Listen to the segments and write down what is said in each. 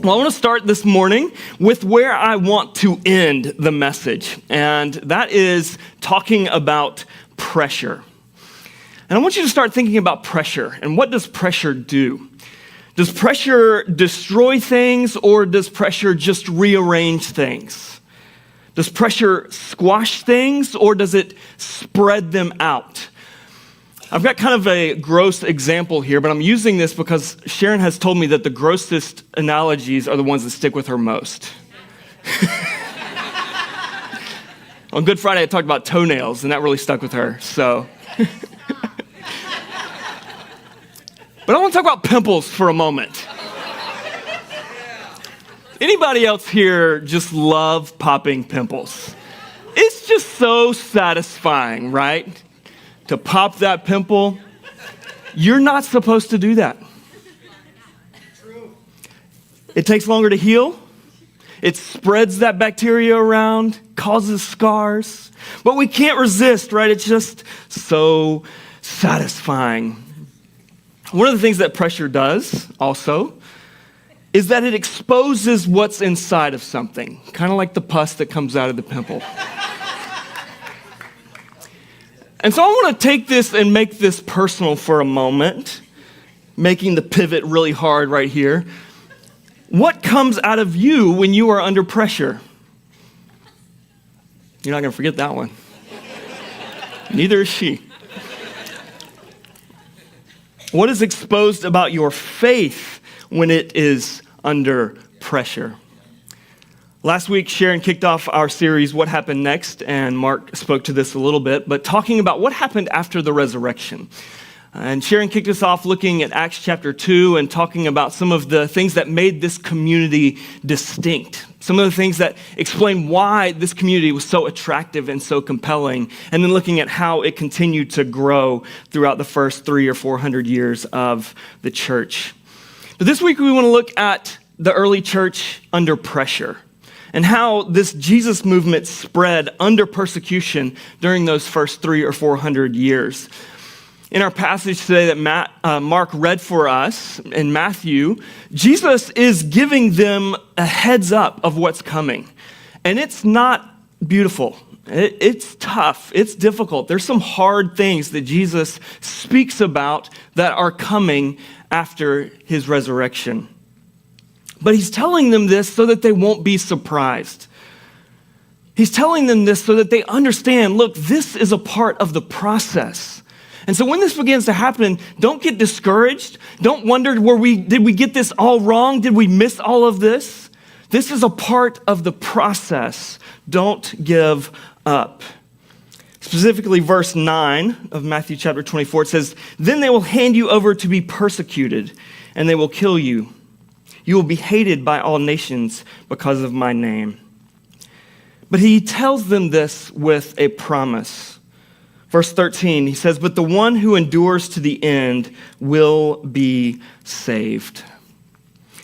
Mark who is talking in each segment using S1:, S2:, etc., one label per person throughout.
S1: Well, I want to start this morning with where I want to end the message, and that is talking about pressure. And I want you to start thinking about pressure, and what does pressure do? Does pressure destroy things, or does pressure just rearrange things? Does pressure squash things, or does it spread them out? I've got kind of a gross example here, but I'm using this because Sharon has told me that the grossest analogies are the ones that stick with her most. On Good Friday, I talked about toenails, and that really stuck with her, so. But I want to talk about pimples for a moment. Anybody else here just love popping pimples? It's just so satisfying, right? To pop that pimple. You're not supposed to do that. True. It takes longer to heal. It spreads that bacteria around, causes scars. But we can't resist, right? It's just so satisfying. One of the things that pressure does also is that it exposes what's inside of something, kind of like the pus that comes out of the pimple. And so I want to take this and make this personal for a moment, making the pivot really hard right here. What comes out of you when you are under pressure? You're not going to forget that one. Neither is she. What is exposed about your faith when it is under pressure? Last week, Sharon kicked off our series, What Happened Next? And Mark spoke to this a little bit, but talking about what happened after the resurrection. And Sharon kicked us off looking at Acts chapter 2 and talking about some of the things that made this community distinct. Some of the things that explain why this community was so attractive and so compelling. And then looking at how it continued to grow throughout the first 300 or 400 years of the church. But this week, we want to look at the early church under pressure, and how this Jesus movement spread under persecution during those first 300 or 400 years. In our passage today that Mark read for us in Matthew, Jesus is giving them a heads up of what's coming. And it's not beautiful. It's tough. It's difficult. There's some hard things that Jesus speaks about that are coming after his resurrection. But he's telling them this so that they won't be surprised. He's telling them this so that they understand, look, this is a part of the process. And so when this begins to happen, don't get discouraged. Don't wonder, did we get this all wrong? Did we miss all of this? This is a part of the process. Don't give up. Specifically, verse 9 of Matthew chapter 24, it says, "Then they will hand you over to be persecuted, and they will kill you. You will be hated by all nations because of my name." But he tells them this with a promise. Verse 13, he says, "But the one who endures to the end will be saved."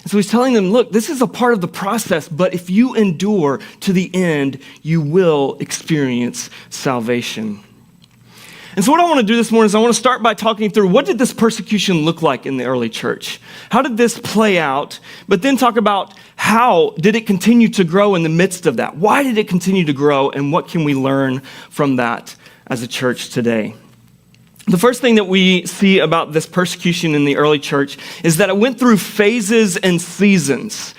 S1: And so he's telling them, look, this is a part of the process, but if you endure to the end, you will experience salvation. And so what I want to do this morning is I want to start by talking through what did this persecution look like in the early church? How did this play out? But then talk about how did it continue to grow in the midst of that? Why did it continue to grow, and what can we learn from that as a church today? The first thing that we see about this persecution in the early church is that it went through phases and seasons.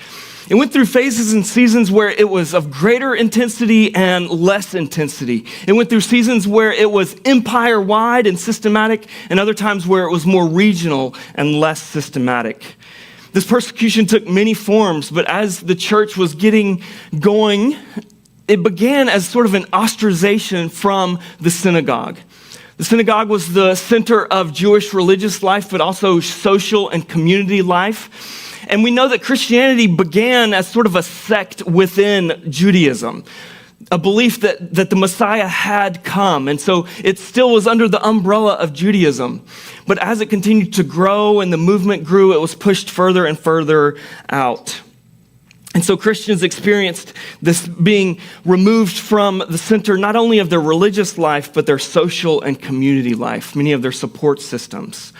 S1: It went through phases and seasons where it was of greater intensity and less intensity. It went through seasons where it was empire-wide and systematic, and other times where it was more regional and less systematic. This persecution took many forms, but as the church was getting going, it began as sort of an ostracization from the synagogue. The synagogue was the center of Jewish religious life, but also social and community life. And we know that Christianity began as sort of a sect within Judaism, a belief that the Messiah had come. And so it still was under the umbrella of Judaism. But as it continued to grow and the movement grew, it was pushed further and further out. And so Christians experienced this being removed from the center, not only of their religious life, but their social and community life, many of their support systems.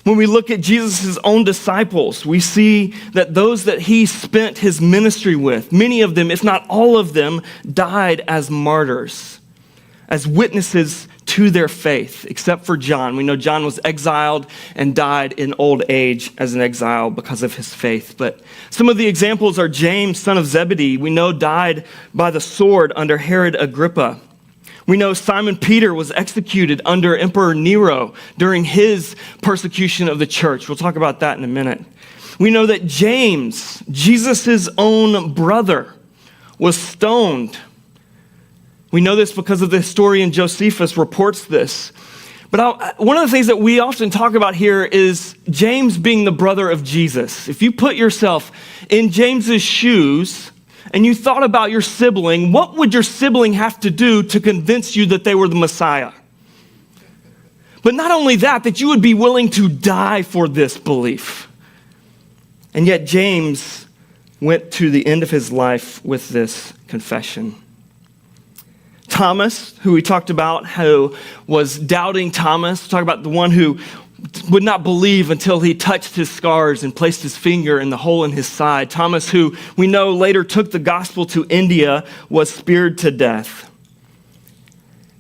S1: When we look at Jesus' own disciples, we see that those that he spent his ministry with, many of them, if not all of them, died as martyrs, as witnesses to their faith, except for John. We know John was exiled and died in old age as an exile because of his faith. But some of the examples are James, son of Zebedee, we know died by the sword under Herod Agrippa. We know Simon Peter was executed under Emperor Nero during his persecution of the church. We'll talk about that in a minute. We know that James, Jesus' own brother, was stoned. We know this because of the historian Josephus reports this. But one of the things that we often talk about here is James being the brother of Jesus. If you put yourself in James's shoes, and you thought about your sibling, what would your sibling have to do to convince you that they were the Messiah? But not only that you would be willing to die for this belief. And yet James went to the end of his life with this confession. Thomas, who we talked about, who was doubting Thomas, talk about the one who would not believe until he touched his scars and placed his finger in the hole in his side. Thomas, who we know later took the gospel to India, was speared to death.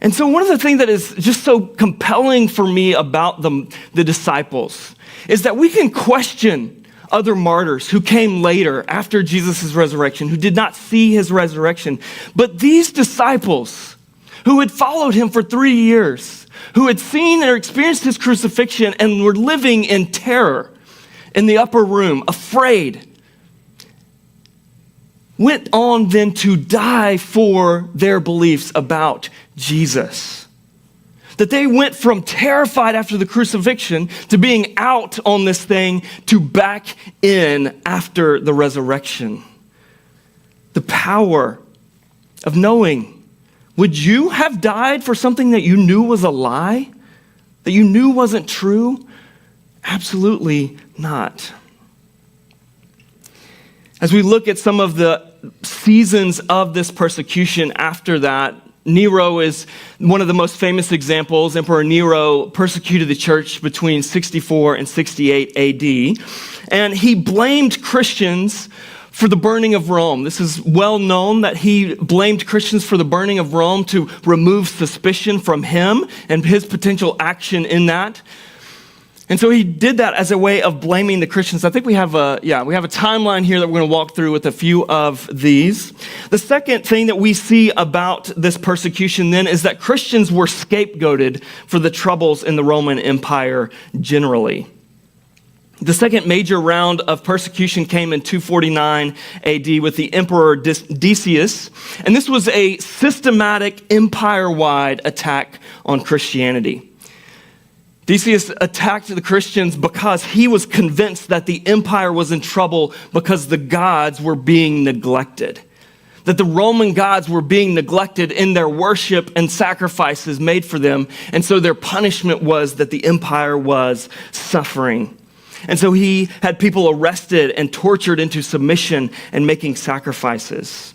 S1: And so one of the things that is just so compelling for me about the disciples is that we can question other martyrs who came later after Jesus' resurrection, who did not see his resurrection. But these disciples who had followed him for 3 years, who had seen or experienced his crucifixion and were living in terror in the upper room, afraid, went on then to die for their beliefs about Jesus. That they went from terrified after the crucifixion to being out on this thing to back in after the resurrection. The power of knowing. Would you have died for something that you knew was a lie? That you knew wasn't true? Absolutely not. As we look at some of the seasons of this persecution after that, Nero is one of the most famous examples. Emperor Nero persecuted the church between 64 and 68 AD, and he blamed Christians for the burning of Rome. This is well known that he blamed Christians for the burning of Rome to remove suspicion from him and his potential action in that. And so he did that as a way of blaming the Christians. I think we have a timeline here that we're going to walk through with a few of these. The second thing that we see about this persecution then is that Christians were scapegoated for the troubles in the Roman Empire generally. The second major round of persecution came in 249 AD with the Emperor Decius, and this was a systematic empire-wide attack on Christianity. Decius attacked the Christians because he was convinced that the empire was in trouble because the gods were being neglected. That the Roman gods were being neglected in their worship and sacrifices made for them, and so their punishment was that the empire was suffering. And so he had people arrested and tortured into submission and making sacrifices.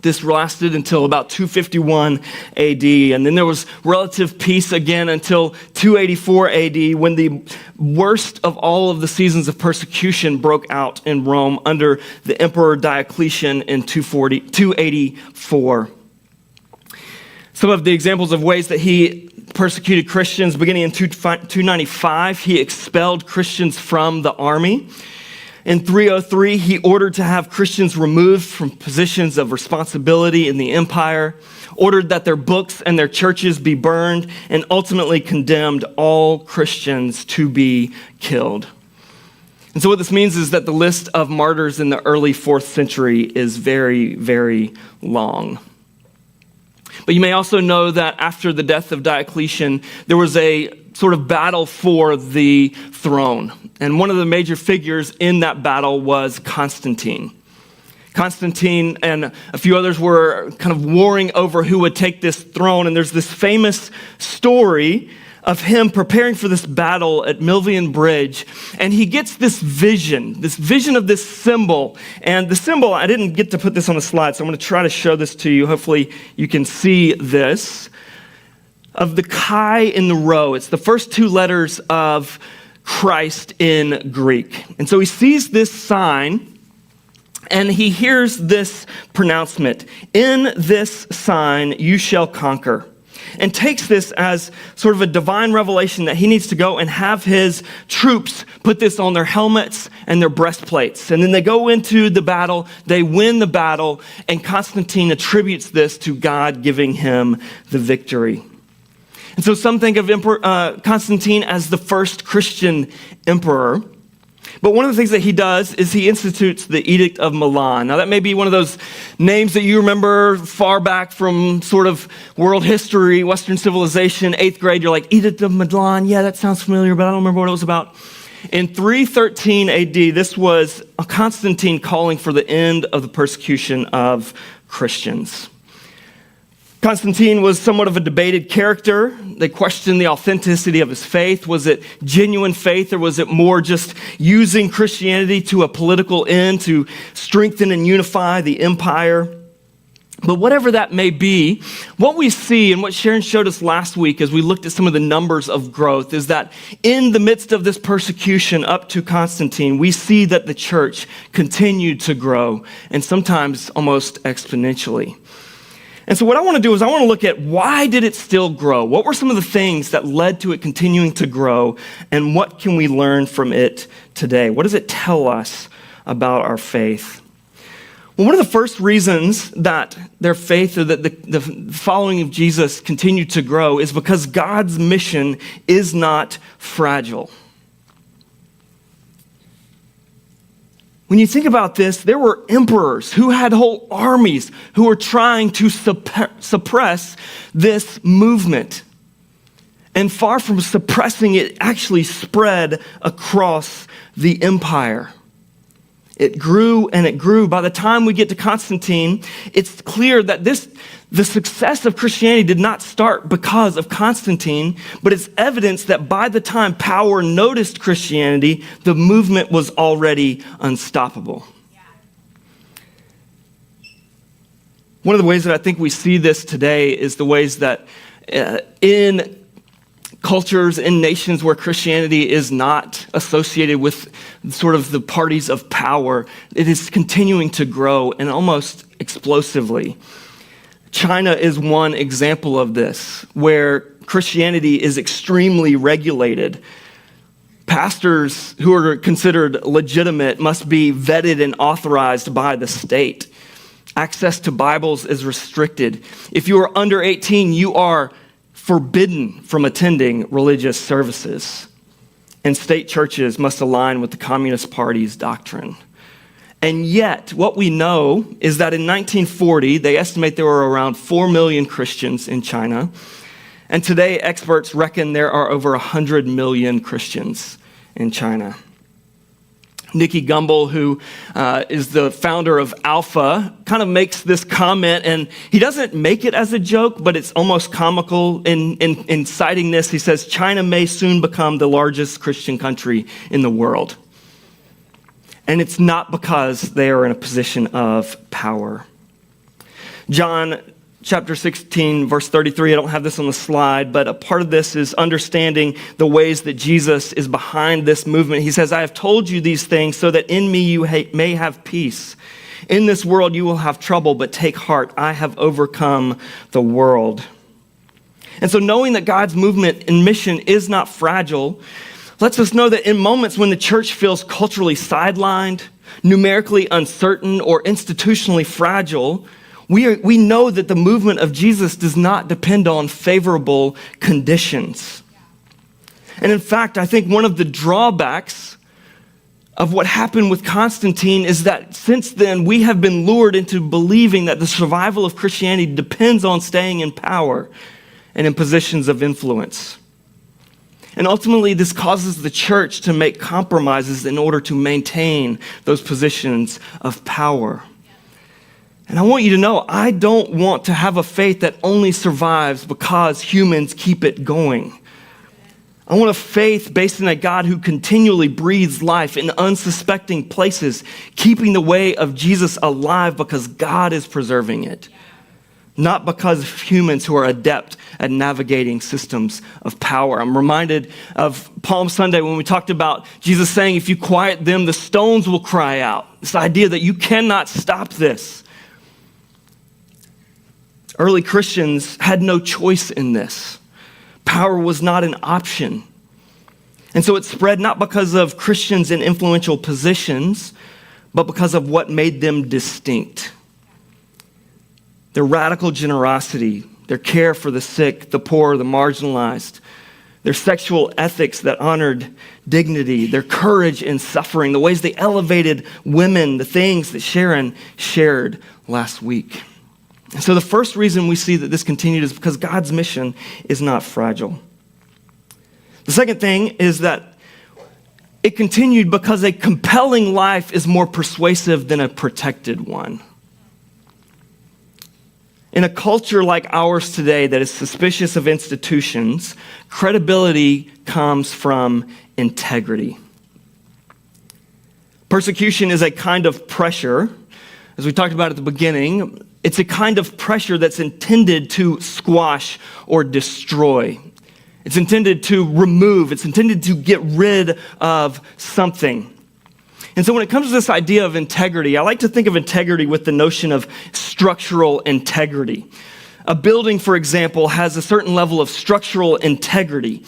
S1: This lasted until about 251 AD, and then there was relative peace again until 284 AD, when the worst of all of the seasons of persecution broke out in Rome under the Emperor Diocletian in 284. Some of the examples of ways that he persecuted Christians: beginning in 295, he expelled Christians from the army. In 303, he ordered to have Christians removed from positions of responsibility in the empire, ordered that their books and their churches be burned, and ultimately condemned all Christians to be killed. And so what this means is that the list of martyrs in the early 4th century is very, very long. But you may also know that after the death of Diocletian, there was a sort of battle for the throne. And one of the major figures in that battle was Constantine. Constantine and a few others were kind of warring over who would take this throne. And there's this famous story of him preparing for this battle at Milvian Bridge. And he gets this vision of this symbol. And the symbol, I didn't get to put this on a slide, so I'm going to try to show this to you. Hopefully you can see this. Of the chi in the rho. It's the first two letters of Christ in Greek. And so he sees this sign and he hears this pronouncement, "In this sign you shall conquer," and takes this as sort of a divine revelation that he needs to go and have his troops put this on their helmets and their breastplates. And then they go into the battle, they win the battle, and Constantine attributes this to God giving him the victory. And so some think of Constantine as the first Christian emperor. But one of the things that he does is he institutes the Edict of Milan. Now that may be one of those names that you remember far back from sort of world history, Western civilization, 8th grade. You're like, Edict of Milan, yeah, that sounds familiar, but I don't remember what it was about. In 313 AD, this was Constantine calling for the end of the persecution of Christians. Constantine was somewhat of a debated character. They questioned the authenticity of his faith. Was it genuine faith, or was it more just using Christianity to a political end to strengthen and unify the empire? But whatever that may be, what we see and what Sharon showed us last week as we looked at some of the numbers of growth is that in the midst of this persecution up to Constantine, we see that the church continued to grow, and sometimes almost exponentially. And so what I want to do is I want to look at why did it still grow? What were some of the things that led to it continuing to grow? And what can we learn from it today? What does it tell us about our faith? Well, one of the first reasons that their faith or that the following of Jesus continued to grow is because God's mission is not fragile. When you think about this, there were emperors who had whole armies who were trying to suppress this movement. And far from suppressing it, actually spread across the empire. It grew and it grew. By the time we get to Constantine, it's clear that the success of Christianity did not start because of Constantine, but it's evidence that by the time power noticed Christianity, the movement was already unstoppable. One of the ways that I think we see this today is the ways that in cultures, in nations where Christianity is not associated with sort of the parties of power, it is continuing to grow and almost explosively. China is one example of this, where Christianity is extremely regulated. Pastors who are considered legitimate must be vetted and authorized by the state. Access to Bibles is restricted. If you are under 18, you are forbidden from attending religious services. And state churches must align with the Communist Party's doctrine. And yet, what we know is that in 1940, they estimate there were around 4 million Christians in China. And today, experts reckon there are over 100 million Christians in China. Nicky Gumbel, who is the founder of Alpha, kind of makes this comment, and he doesn't make it as a joke, but it's almost comical in citing this. He says, China may soon become the largest Christian country in the world. And it's not because they are in a position of power. John chapter 16, verse 33, I don't have this on the slide, but a part of this is understanding the ways that Jesus is behind this movement. He says, I have told you these things so that in me you may have peace. In this world you will have trouble, but take heart. I have overcome the world. And so knowing that God's movement and mission is not fragile lets us know that in moments when the church feels culturally sidelined, numerically uncertain, or institutionally fragile, we know that the movement of Jesus does not depend on favorable conditions. And in fact, I think one of the drawbacks of what happened with Constantine is that since then we have been lured into believing that the survival of Christianity depends on staying in power and in positions of influence. And ultimately, this causes the church to make compromises in order to maintain those positions of power. And I want you to know, I don't want to have a faith that only survives because humans keep it going. I want a faith based in a God who continually breathes life in unsuspecting places, keeping the way of Jesus alive because God is preserving it. not because of humans who are adept at navigating systems of power. I'm reminded of Palm Sunday when we talked about Jesus saying, if you quiet them, the stones will cry out. This idea that you cannot stop this. Early Christians had no choice in this. Power was not an option. And so it spread not because of Christians in influential positions, but because of what made them distinct. Their radical generosity, their care for the sick, the poor, the marginalized, their sexual ethics that honored dignity, their courage in suffering, the ways they elevated women, the things that Sharon shared last week. And so the first reason we see that this continued is because God's mission is not fragile. The second thing is that it continued because a compelling life is more persuasive than a protected one. In a culture like ours today that is suspicious of institutions, credibility comes from integrity. Persecution is a kind of pressure, as we talked about at the beginning. It's a kind of pressure that's intended to squash or destroy. It's intended to remove. It's intended to get rid of something. And so when it comes to this idea of integrity, I like to think of integrity with the notion of structural integrity. A building, for example, has a certain level of structural integrity,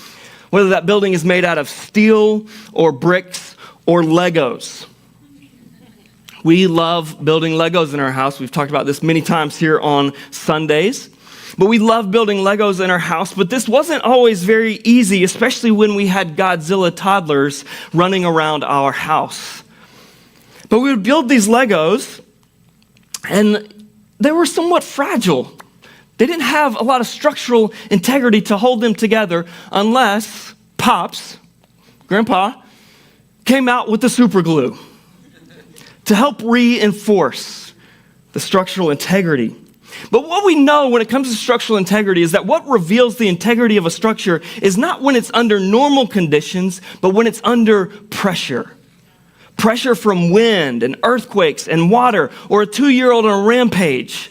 S1: whether that building is made out of steel or bricks or Legos. We love building Legos in our house. We've talked about this many times here on Sundays. But we love building Legos in our house, but this wasn't always very easy, especially when we had Godzilla toddlers running around our house. But we would build these Legos, and they were somewhat fragile. They didn't have a lot of structural integrity to hold them together unless Pops, Grandpa, came out with the super glue to help reinforce the structural integrity. But what we know when it comes to structural integrity is that what reveals the integrity of a structure is not when it's under normal conditions, but when it's under pressure. Pressure from wind and earthquakes and water, or a 2-year-old on a rampage.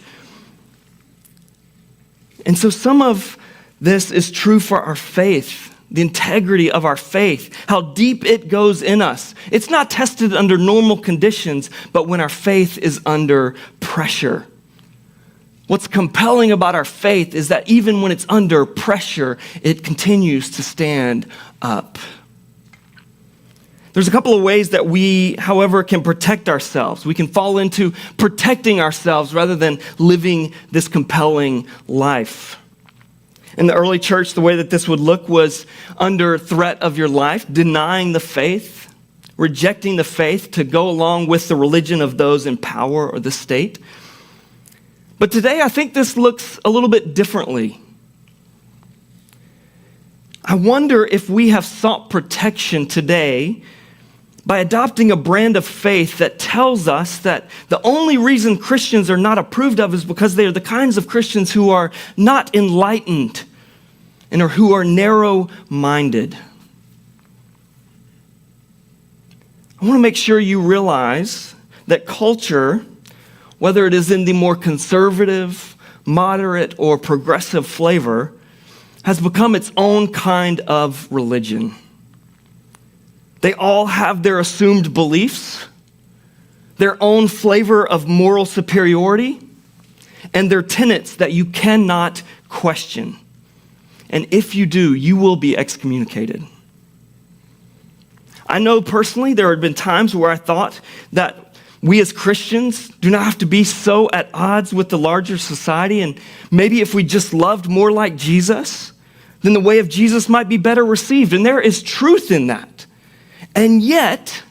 S1: And so some of this is true for our faith, the integrity of our faith, how deep it goes in us. It's not tested under normal conditions, but when our faith is under pressure. What's compelling about our faith is that even when it's under pressure, it continues to stand up. There's a couple of ways that we, however, can protect ourselves. We can fall into protecting ourselves rather than living this compelling life. In the early church, the way that this would look was under threat of your life, denying the faith, rejecting the faith to go along with the religion of those in power or the state. But today, I think this looks a little bit differently. I wonder if we have sought protection today by adopting a brand of faith that tells us that the only reason Christians are not approved of is because they are the kinds of Christians who are not enlightened and or who are narrow-minded. I want to make sure you realize that culture, whether it is in the more conservative, moderate, or progressive flavor, has become its own kind of religion. They all have their assumed beliefs, their own flavor of moral superiority, and their tenets that you cannot question. And if you do, you will be excommunicated. I know personally there have been times where I thought that we as Christians do not have to be so at odds with the larger society, and maybe if we just loved more like Jesus, then the way of Jesus might be better received. And there is truth in that. And yet,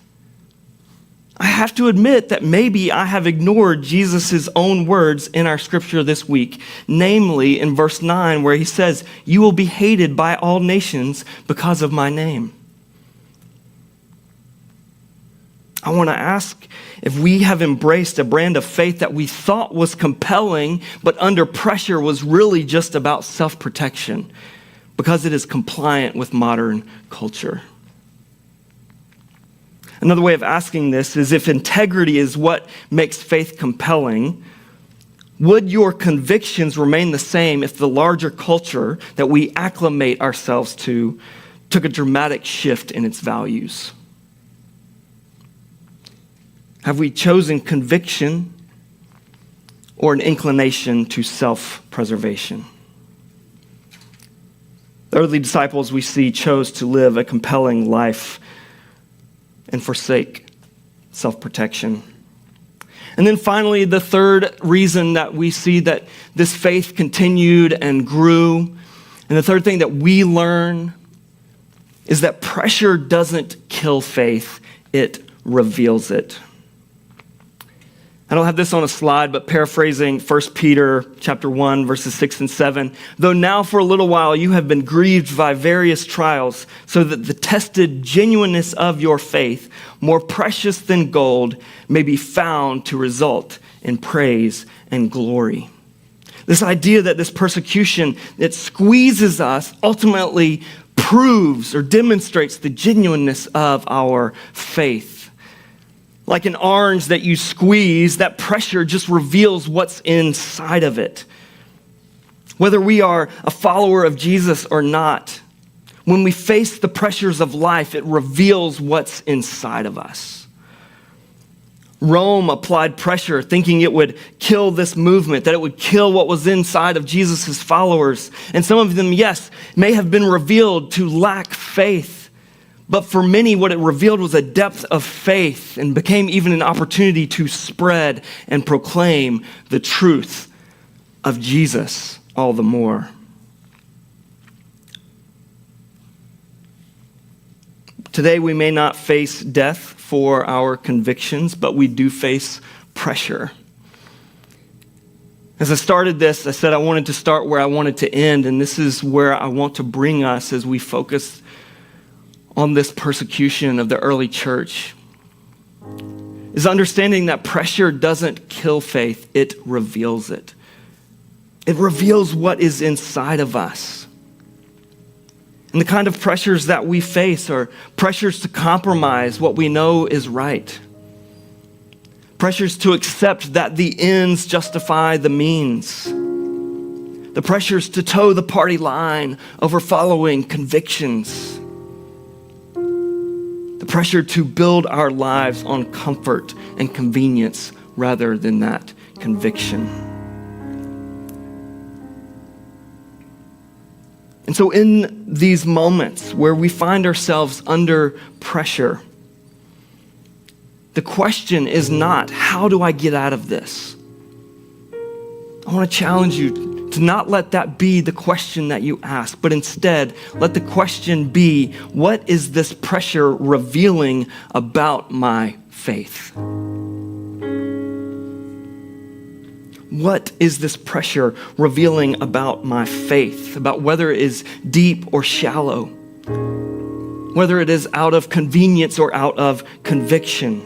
S1: I have to admit that maybe I have ignored Jesus' own words in our scripture this week, namely in verse 9 where he says, "You will be hated by all nations because of my name." I want to ask if we have embraced a brand of faith that we thought was compelling, but under pressure was really just about self-protection because it is compliant with modern culture. Another way of asking this is if integrity is what makes faith compelling, Would your convictions remain the same if the larger culture that we acclimate ourselves to took a dramatic shift in its values? Have we chosen conviction or an inclination to self-preservation? The early disciples we see chose to live a compelling life and forsake self-protection. And then finally, the third reason that we see that this faith continued and grew, and the third thing that we learn is that pressure doesn't kill faith, it reveals it. I don't have this on a slide, but paraphrasing 1 Peter chapter 1, verses 6 and 7, though now for a little while you have been grieved by various trials, so that the tested genuineness of your faith, more precious than gold, may be found to result in praise and glory. This idea that this persecution that squeezes us ultimately proves or demonstrates the genuineness of our faith. Like an orange that you squeeze, that pressure just reveals what's inside of it. Whether we are a follower of Jesus or not, when we face the pressures of life, it reveals what's inside of us. Rome applied pressure, thinking it would kill this movement, that it would kill what was inside of Jesus' followers. And some of them, yes, may have been revealed to lack faith. But for many, what it revealed was a depth of faith and became even an opportunity to spread and proclaim the truth of Jesus all the more. Today, we may not face death for our convictions, but we do face pressure. As I started this, I said I wanted to start where I wanted to end, and this is where I want to bring us as we focus on this persecution of the early church, is understanding that pressure doesn't kill faith, it reveals it. It reveals what is inside of us. And the kind of pressures that we face are pressures to compromise what we know is right. Pressures to accept that the ends justify the means. The pressures to toe the party line over following convictions. The pressure to build our lives on comfort and convenience rather than that conviction. And so in these moments where we find ourselves under pressure, the question is not, how do I get out of this? I want to challenge you to not let that be the question that you ask, but instead let the question be, what is this pressure revealing about my faith? What is this pressure revealing about my faith, about whether it is deep or shallow, whether it is out of convenience or out of conviction,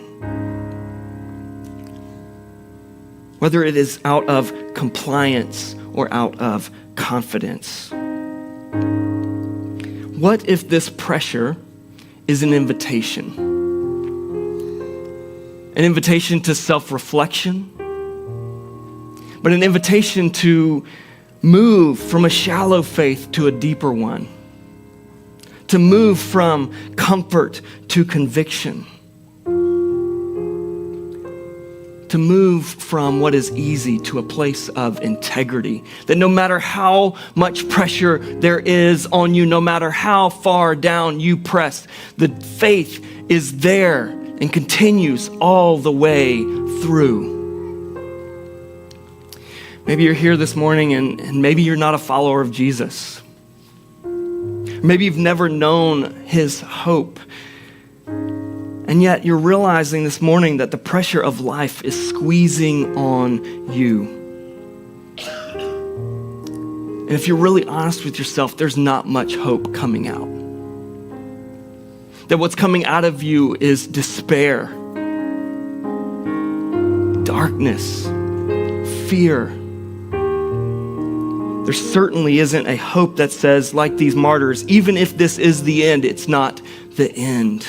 S1: whether it is out of compliance or out of confidence? What if this pressure is an invitation? An invitation to self-reflection, but an invitation to move from a shallow faith to a deeper one, to move from comfort to conviction, to move from what is easy to a place of integrity, that no matter how much pressure there is on you, no matter how far down you press, the faith is there and continues all the way through. Maybe you're here this morning and maybe you're not a follower of Jesus. Maybe you've never known his hope. And yet you're realizing this morning that the pressure of life is squeezing on you. And if you're really honest with yourself, there's not much hope coming out. That what's coming out of you is despair, darkness, fear. There certainly isn't a hope that says, like these martyrs, even if this is the end, it's not the end.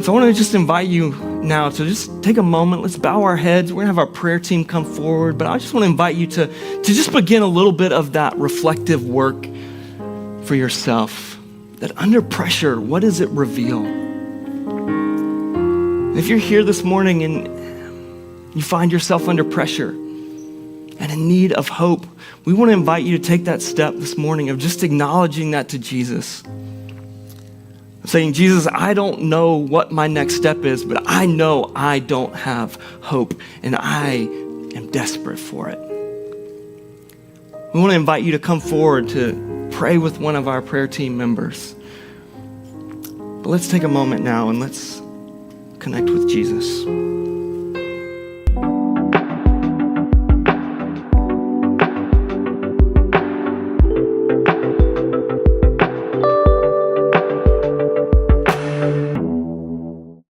S1: So I want to just invite you now to just take a moment. Let's bow our heads. We're going to have our prayer team come forward. But I just want to invite you to just begin a little bit of that reflective work for yourself. That under pressure, what does it reveal? If you're here this morning and you find yourself under pressure and in need of hope, we want to invite you to take that step this morning of just acknowledging that to Jesus. Saying, Jesus, I don't know what my next step is, but I know I don't have hope and I am desperate for it. We want to invite you to come forward to pray with one of our prayer team members. But let's take a moment now and let's connect with Jesus.